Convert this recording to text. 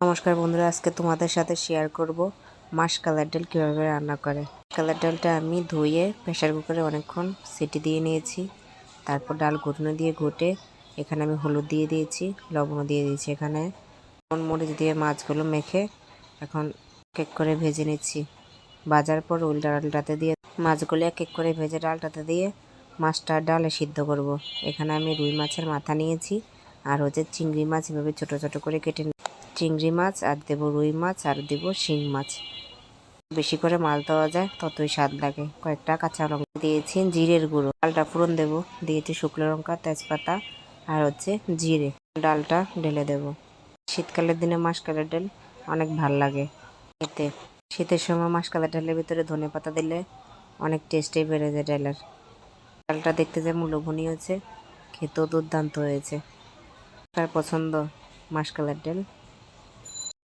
নমস্কার বন্ধুরা, আজকে তোমাদের সাথে শেয়ার করব মাসকলাইর ডাল কীভাবে রান্না করে। মাসকলাইর ডালটা আমি ধুয়ে প্রেসার কুকারে অনেকক্ষণ সিটি দিয়ে নিয়েছি। তারপর ডাল ঘুটনো দিয়ে ঘুটে এখানে আমি হলুদ দিয়ে দিয়েছি, লবণও দিয়ে দিয়েছি। এখানে লবণ মরিচ দিয়ে মাছগুলো মেখে এখন এক করে ভেজে নিচ্ছি। ভাজার পর ওই ডালটাতে দিয়ে মাছগুলো এক এক করে ভেজে ডালটাতে দিয়ে মাছটা ডালে সিদ্ধ করব। এখানে আমি রুই মাছের মাথা নিয়েছি আর চিংড়ি মাছ এভাবে ছোটো ছোটো করে কেটে চিংড়ি মাছ আর দেব রুই মাছ আর দেব শিং মাছ। বেশি করে মাছ দেওয়া যায় ততই স্বাদ লাগে। কয়েকটা কাঁচা লঙ্কা দিয়েছি, জিরের গুঁড়ো, ডালটা ফোড়ন দেব, দিয়েছি শুকনো লঙ্কা, তেজপাতা আর জিরে। ডালটা ঢেলে দেব। শীতকালের দিনে মাসকলাইর ডাল অনেক ভাল লাগে খেতে। শীতের সময় মাসকলাইর ডালের ভিতরে ধনেপাতা দিলে অনেক টেস্টেই বেড়ে যায় ডালের। ডালটা দেখতে যেমন লোভনীয় হয়েছে, খেতেও দুর্দান্ত হয়েছে। তার পছন্দ মাসকলাইর ডাল।